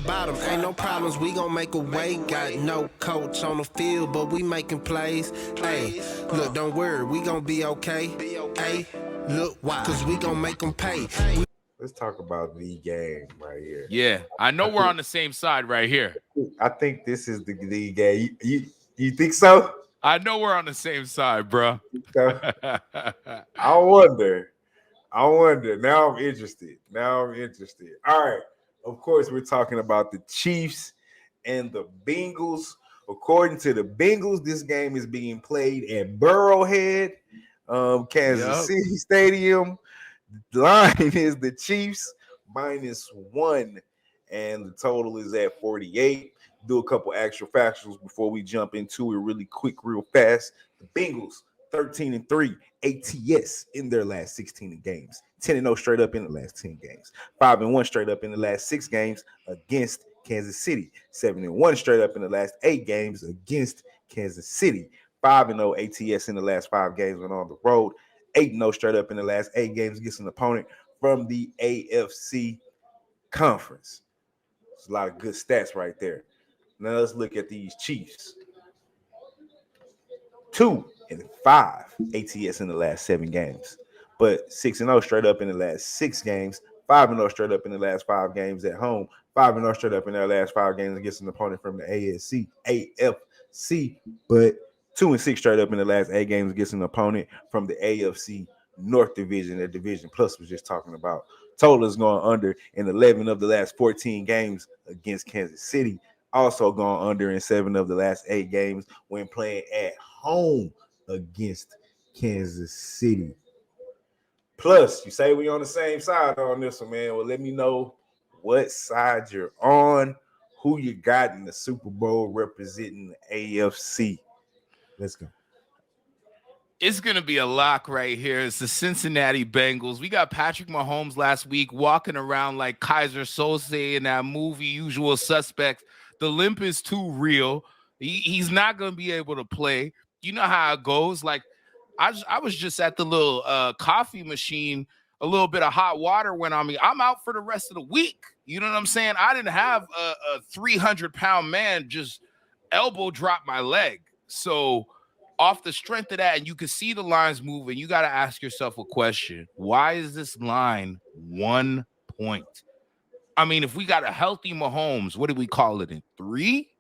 bottom. Ain't no problems, we gon' make a way. Got no coach on the field, but we making plays. Hey, look, don't worry, we gon' be okay. Hey, look, why? Cause we gon' make them pay. Let's talk about the game right here. Yeah, I know we're on the same side right here. I think this is the game. You think so? I know we're on the same side, bro. I wonder. Now I'm interested. All right. Of course, we're talking about the Chiefs and the Bengals. According to the Bengals, this game is being played at Burrowhead, Kansas City Stadium. The line is the Chiefs -1, and the total is at 48. Do a couple actual factuals before we jump into it really quick, real fast. The Bengals 13-3 ATS in their last 16 games, 10-0 straight up in the last 10 games, 5-1 straight up in the last 6 games against Kansas City, 7-1 straight up in the last 8 games against Kansas City, 5-0 ATS in the last 5 games when on the road, 8-0 straight up in the last 8 games against an opponent from the AFC conference. There's a lot of good stats right there. Now let's look at these Chiefs. 2-5 ATS in the last 7 games, but 6-0 straight up in the last 6 games, 5-0 straight up in the last 5 games at home, 5-0 straight up in their last 5 games against an opponent from the AFC, but 2-6 straight up in the last 8 games against an opponent from the AFC North Division, that Division Plus was just talking about. Total is going under in 11 of the last 14 games against Kansas City. Also gone under in 7 of the last 8 games when playing at home against Kansas City. Plus, you say we on the same side on this one, man. Well, let me know what side you're on, who you got in the Super Bowl representing the AFC. Let's go. It's going to be a lock right here. It's the Cincinnati Bengals. We got Patrick Mahomes last week walking around like Kaiser Sose in that movie Usual Suspects. The limp is too real. He's not going to be able to play. You know how it goes. Like, I was just at the little coffee machine. A little bit of hot water went on me. I'm out for the rest of the week. You know what I'm saying? I didn't have a 300-pound man just elbow drop my leg. So off the strength of that, and you can see the lines moving, you got to ask yourself a question. Why is this line 1 point? I mean, if we got a healthy Mahomes, what do we call it, in 3?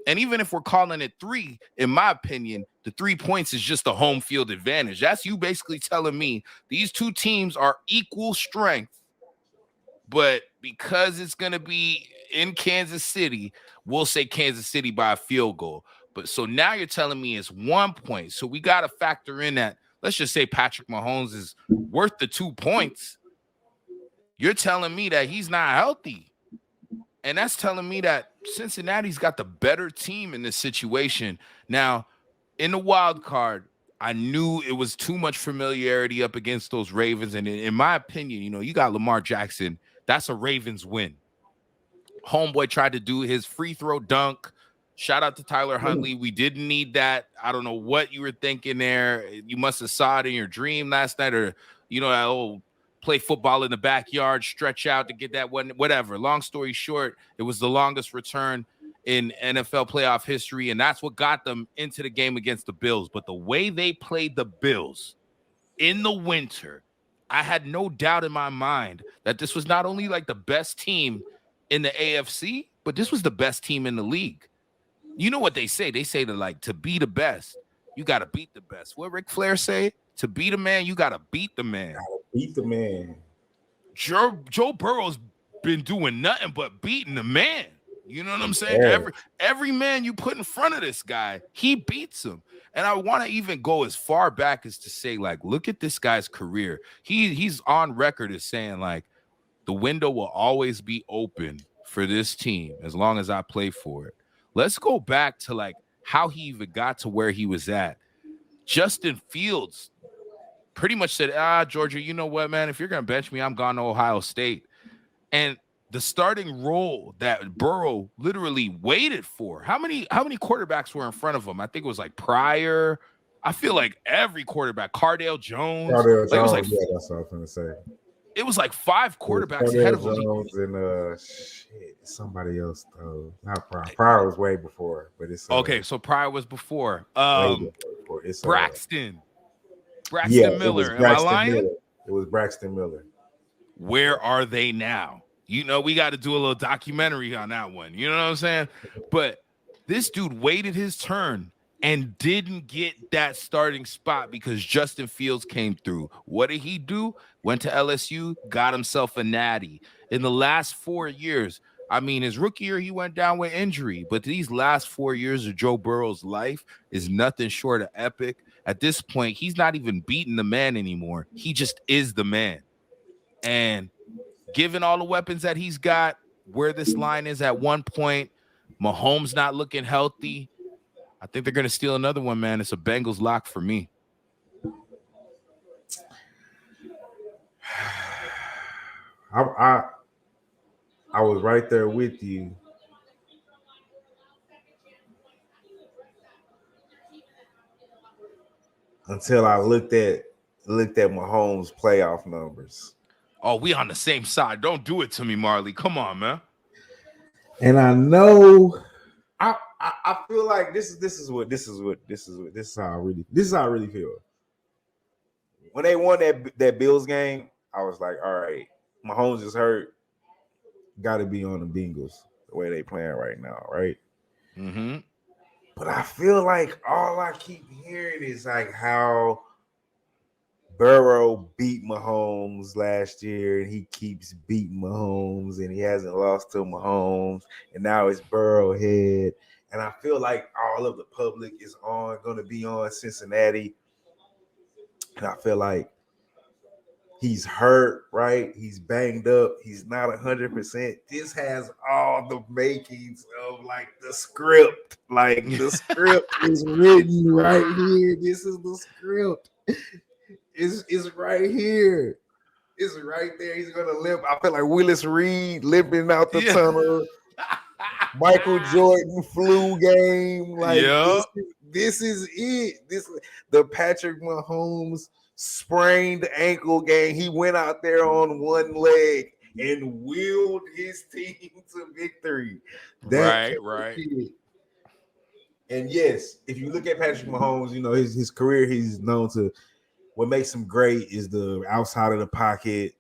And even if we're calling it 3, in my opinion, the 3 points is just a home field advantage. That's you basically telling me these two teams are equal strength, but because it's going to be in Kansas City, we'll say Kansas City by a field goal. But so now you're telling me it's 1 point. So we got to factor in that. Let's just say Patrick Mahomes is worth the 2 points. You're telling me that he's not healthy. And that's telling me that Cincinnati's got the better team in this situation. Now, in the wild card, I knew it was too much familiarity up against those Ravens. And in my opinion, you know, you got Lamar Jackson. That's a Ravens win. Homeboy tried to do his free throw dunk. Shout out to Tyler Huntley. We didn't need that. I don't know what you were thinking there. You must have saw it in your dream last night, or, you know, that old play football in the backyard, stretch out to get that one, whatever. Long story short, it was the longest return in NFL playoff history, and that's what got them into the game against the Bills. But the way they played the Bills in the winter, I had no doubt in my mind that this was not only like the best team in the AFC, but this was the best team in the league. You know what they say? They say that, to be the best, you got to beat the best. What Ric Flair say? To beat a man, you got to beat the man. Beat the man. Joe Burrow's been doing nothing but beating the man. You know what I'm saying? Yeah. Every man you put in front of this guy, he beats him. And I want to even go as far back as to say, look at this guy's career. He's on record as saying, the window will always be open for this team as long as I play for it. Let's go back to, how he even got to where he was at. Justin Fields pretty much said, Georgia, you know what, man? If you're going to bench me, I'm going to Ohio State. And the starting role that Burrow literally waited for. How many quarterbacks were in front of him? I think it was Pryor. I feel like every quarterback, Cardale Jones. Cardale Jones, that's what I was going to say. It was like 5 quarterbacks Cordell ahead of him. Jones and somebody else though. Not Pryor. Pryor was way before, but it's Okay, so Pryor was before. way before. It's Braxton yeah, it was Miller. Am I Braxton lying? Miller. It was Braxton Miller. Where are they now? You know, we got to do a little documentary on that one. You know what I'm saying? But this dude waited his turn and didn't get that starting spot because Justin Fields came through. What did he do? Went to LSU, got himself a natty. In the last 4 years, I mean, his rookie year, he went down with injury, but these last 4 years of Joe Burrow's life is nothing short of epic. At this point, he's not even beating the man anymore. He just is the man. And given all the weapons that he's got, where this line is at one point, Mahomes not looking healthy, I think they're going to steal another one, man. It's a Bengals lock for me. I was right there with you. Until I looked at Mahomes' playoff numbers. Oh, we on the same side. Don't do it to me, Marley. Come on, man. And I know I feel like this is how I really feel. When they won that Bills game, I was like, all right, Mahomes is hurt. Got to be on the Bengals the way they playing right now, right? Mm-hmm. But I feel like all I keep hearing is like how Burrow beat Mahomes last year, and he keeps beating Mahomes, and he hasn't lost to Mahomes, and now it's Burrow head. And I feel like all of the public is going to be on Cincinnati. And I feel like he's hurt, right? He's banged up. He's not 100%. This has all the makings of like the script. Like the script is written right here. This is the script. It's right here. It's right there. He's gonna limp. I feel like Willis Reed limping out the tunnel. Michael Jordan flu game. Like this is it. This the Patrick Mahomes sprained ankle game. He went out there on one leg and willed his team to victory. Right. And yes, if you look at Patrick Mahomes, you know his career, he's known to. What makes him great is the outside of the pocket,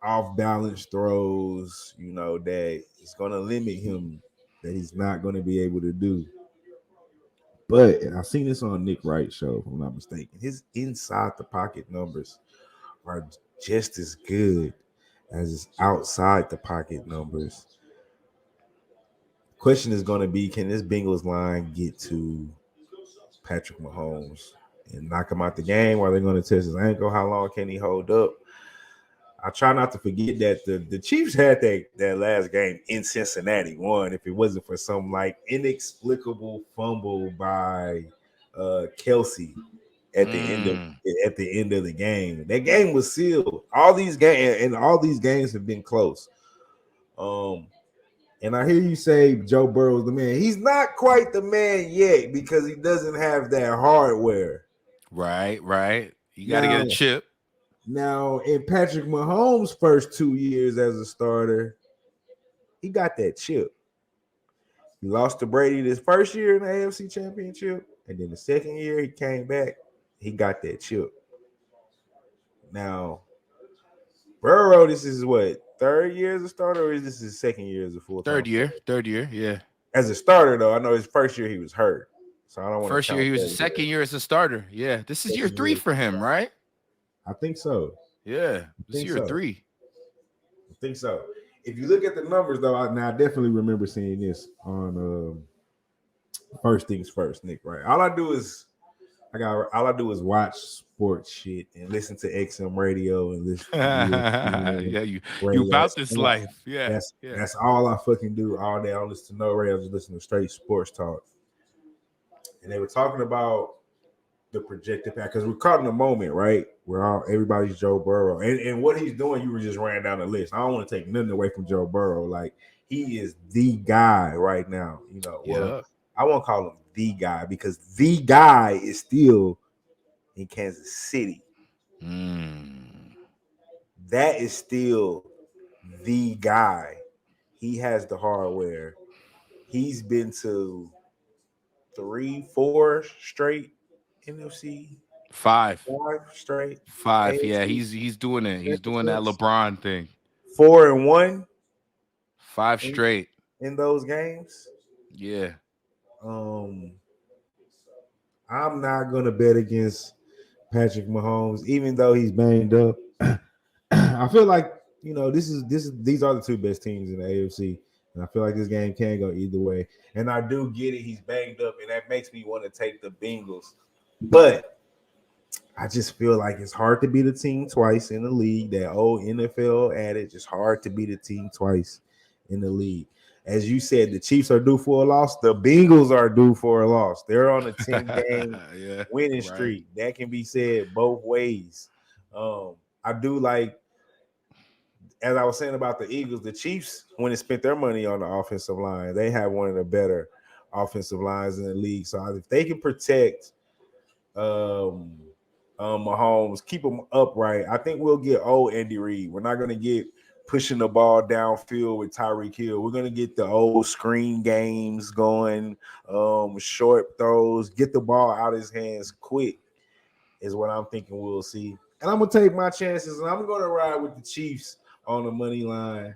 off balance throws. You know that it's going to limit him. That he's not going to be able to do. But I've seen this on Nick Wright's show, if I'm not mistaken. His inside the pocket numbers are just as good as his outside the pocket numbers. Question is going to be, can this Bengals line get to Patrick Mahomes and knock him out the game? Or are they going to test his ankle? How long can he hold up? I try not to forget that the Chiefs had that last game in Cincinnati won if it wasn't for some like inexplicable fumble by Kelsey at the end of the game. That game was sealed. All these games have been close. And I hear you say Joe Burrow's the man. He's not quite the man yet because he doesn't have that hardware. Right. You got to get a chip. Now, in Patrick Mahomes' first 2 years as a starter, he got that chip. He lost to Brady this first year in the AFC Championship, and then the second year he came back, he got that chip. Now, Burrow, this is what, third year as a starter, or is this his second year as a full-time starter? Third year, yeah. As a starter, though, I know his first year he was hurt, so I don't want to. First year he was the second year as a starter. Yeah, this is year 3 for him, right? I think so. Yeah, this is year 3. I think so. If you look at the numbers, though, I definitely remember seeing this on First Things First, Nick. Right? All I do is watch sports shit and listen to XM radio and listen. You about this life. Yeah, that's all I fucking do all day. I don't listen to no radio. I just listen to straight sports talk. And they were talking about the projected pack because we're caught in a moment, right? Where everybody's Joe Burrow and what he's doing. You were just ran down the list. I don't want to take nothing away from Joe Burrow. Like he is the guy right now. You know, well, I won't call him the guy because the guy is still in Kansas City. that is still the guy. He has the hardware. He's been to 3, 4 straight NFC, Five. 5 straight Five. Yeah, AFC he's doing it. He's doing that championships, LeBron thing. 4-1 Five in, straight. in those games. Yeah. I'm not gonna bet against Patrick Mahomes, even though he's banged up. I feel like these are the two best teams in the AFC, and I feel like this game can go either way. And I do get it; he's banged up, and that makes me want to take the Bengals. But I just feel like it's hard to beat a team twice in the league. That old NFL adage: it's hard to beat a team twice in the league. As you said, the Chiefs are due for a loss. The Bengals are due for a loss. They're on a 10-game Yeah, winning right. streak. That can be said both ways. I do like, as I was saying about the Eagles, the Chiefs, when they spent their money on the offensive line, they have one of the better offensive lines in the league. So if they can protect Mahomes, keep him upright, I think we'll get old Andy Reid. We're not going to get pushing the ball downfield with Tyreek Hill. We're going to get the old screen games going, short throws, get the ball out of his hands quick is what I'm thinking we'll see. And I'm going to take my chances, and I'm going to ride with the Chiefs on the money line.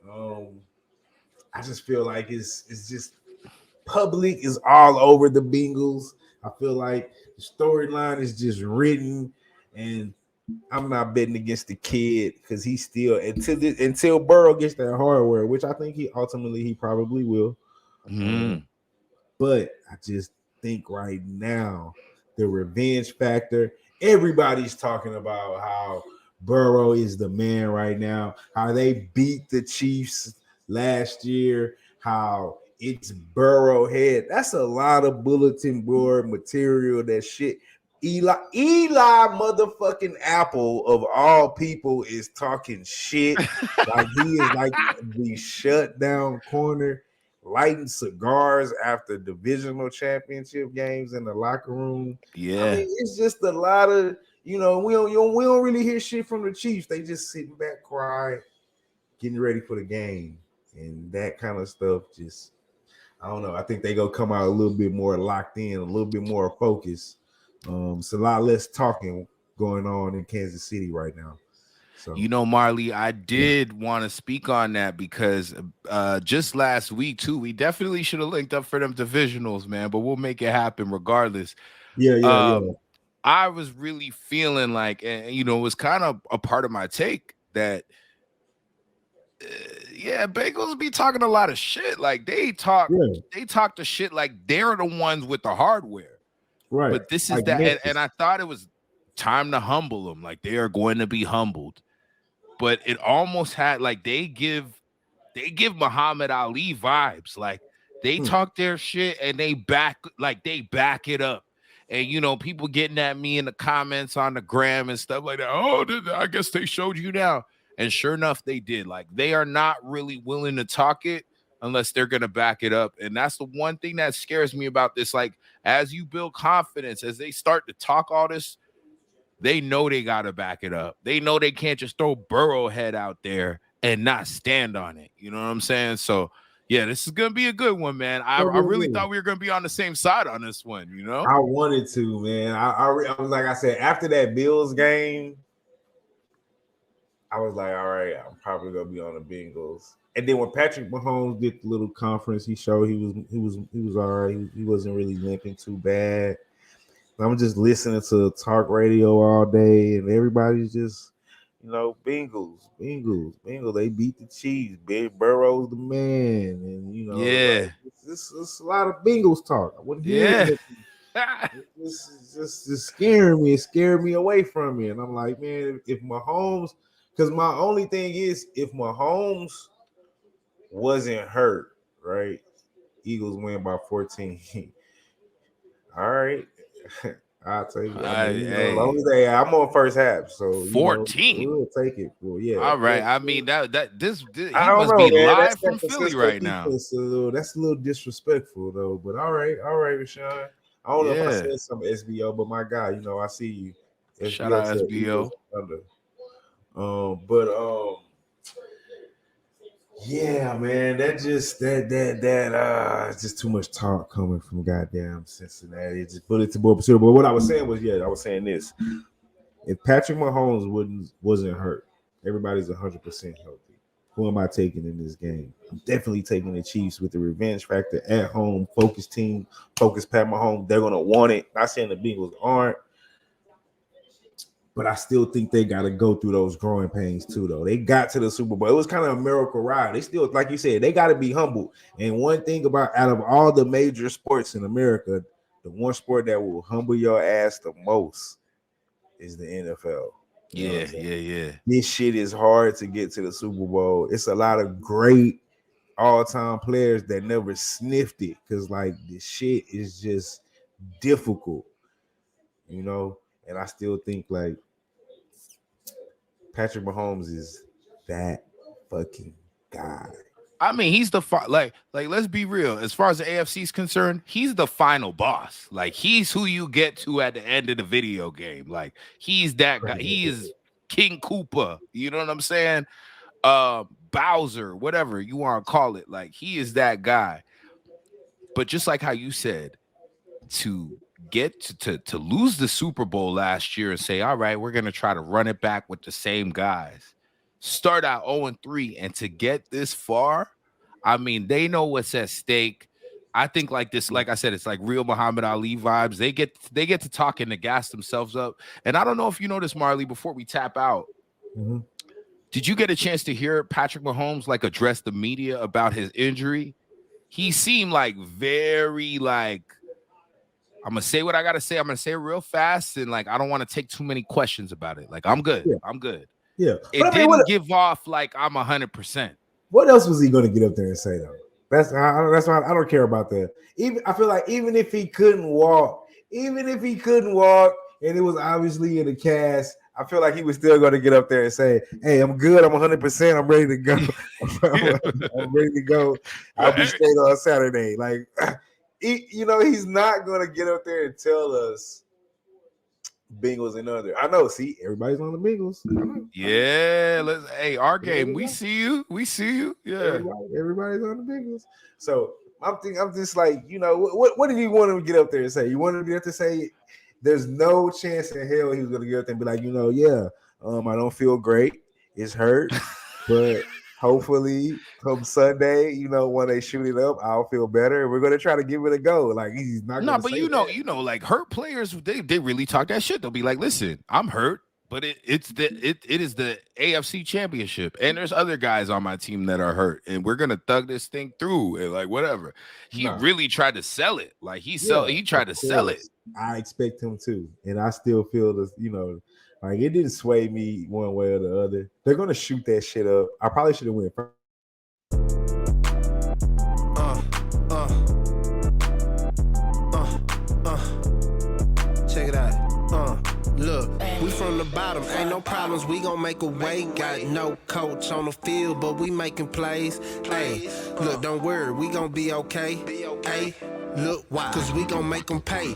I just feel like it's just public is all over the Bengals. I feel like the storyline is just written, and I'm not betting against the kid because he's still until Burrow gets that hardware, which I think he probably will. But I just think right now the revenge factor. Everybody's talking about how Burrow is the man right now, how they beat the Chiefs last year, how it's Burrow head. That's a lot of bulletin board material. That shit. Eli motherfucking Apple of all people is talking shit. Like he is like the shutdown corner, lighting cigars after divisional championship games in the locker room. Yeah. I mean, it's just a lot of, we don't really hear shit from the Chiefs. They just sitting back, quiet, getting ready for the game, and that kind of stuff. Just, I don't know. I think they gonna come out a little bit more locked in, a little bit more focused. It's a lot less talking going on in Kansas City right now. So, Marley, I did want to speak on that because just last week too, we definitely should have linked up for them divisionals, man. But we'll make it happen regardless. Yeah. I was really feeling like, and it was kind of a part of my take that, Bengals be talking a lot of shit. Like they talk the shit like they're the ones with the hardware. Right. But this is like that, and I thought it was time to humble them. Like they are going to be humbled. But it almost had like they give Muhammad Ali vibes. Like they talk their shit and they back it up. And people getting at me in the comments on the gram and stuff like that. Oh, I guess they showed you now. And sure enough, they did. Like they are not really willing to talk it unless they're gonna back it up. And that's the one thing that scares me about this. Like as you build confidence, as they start to talk all this, they know they got to back it up. They know they can't just throw Burrowhead out there and not stand on it. You know what I'm saying? So, yeah, this is going to be a good one, man. I really thought we were going to be on the same side on this one, I wanted to, man. I was like I said, after that Bills game, I was like, all right, I'm probably going to be on the Bengals. And then when Patrick Mahomes did the little conference, he showed he was all right. He wasn't really limping too bad. I'm just listening to talk radio all day, and everybody's just, Bengals. They beat the Chiefs. Big Burrow's the man, and it's a lot of Bengals talk. I wouldn't hear it. This is just scaring me. It scared me away from it, and I'm like, man, if Mahomes, because my only thing is, if Mahomes wasn't hurt, right? Eagles win by 14. All right. I'll take it. I'm on first half, so 14. We'll take it. Well, yeah. All right. I mean this he must be live from Philly right now. That's a little disrespectful though. But all right, Rashawn. I don't know if I said some SBO, but my guy, I see you. Shout out SBO. But yeah, man, it's just too much talk coming from goddamn Cincinnati. It's just bullet to board pursuit. But what I was saying was, I was saying this: if Patrick Mahomes wasn't hurt, everybody's 100% healthy. Who am I taking in this game? I'm definitely taking the Chiefs with the revenge factor at home, focused team, focused Pat Mahomes. They're gonna want it. Not saying the Bengals aren't. But I still think they got to go through those growing pains too, though. They got to the Super Bowl. It was kind of a miracle ride. They still, like you said, they got to be humble. And one thing about out of all the major sports in America, the one sport that will humble your ass the most is the NFL. Yeah. This shit is hard to get to the Super Bowl. It's a lot of great all-time players that never sniffed it because, like, this shit is just difficult, And I still think, like, Patrick Mahomes is that fucking guy. I mean, he's the like let's be real. As far as the AFC is concerned, he's the final boss. Like, he's who you get to at the end of the video game. Like, he's that guy. He is King Koopa. You know what I'm saying? Bowser, whatever you want to call it. Like, he is that guy. But just like how you said, to get to lose the Super Bowl last year and say, all right, we're going to try to run it back with the same guys, start out 0-3, and to get this far, I mean, they know what's at stake. I think like this, like I said, it's like real Muhammad Ali vibes. They get to talk and to gas themselves up. And I don't know if you know this, Marley, before we tap out, did you get a chance to hear Patrick Mahomes like address the media about his injury? He seemed like very like, I'm going to say what I got to say. I'm going to say it real fast. And like, I don't want to take too many questions about it. Like, I'm good. Yeah. I'm good. Yeah. It didn't give off like I'm 100%. What else was he going to get up there and say, though? That's why I don't care about that. I feel like even if he couldn't walk, and it was obviously in the cast, I feel like he was still going to get up there and say, hey, I'm good. I'm 100%. I'm ready to go. I'm ready to go. I'll be straight on Saturday. Like, he's not going to get up there and tell us Bengals and under. I know. See, everybody's on the Bengals. Yeah. Our game. We see you. Yeah. Everybody's on the Bengals. So I'm just like, what did you want him to get up there and say? You wanted him to get up to say there's no chance in hell he was going to get up there and be like, I don't feel great. It's hurt, but hopefully come Sunday, when they shoot it up, I'll feel better. We're going to try to give it a go. Like, he's not going to say that. Like hurt players, they really talk that shit. They'll be like, listen, I'm hurt, but it is the AFC championship. And there's other guys on my team that are hurt. And we're going to thug this thing through and like, whatever. He really tried to sell it. Like he tried to sell it. I expect him to. And I still feel this, like it didn't sway me one way or the other. They're gonna shoot that shit up. I probably should have went first. Check it out. Look, we from the bottom, ain't no problems. We gon' make a way. Got no coach on the field, but we making plays. Hey, look, don't worry, we gon' be okay. Hey, look, why? Cause we gon' make them pay.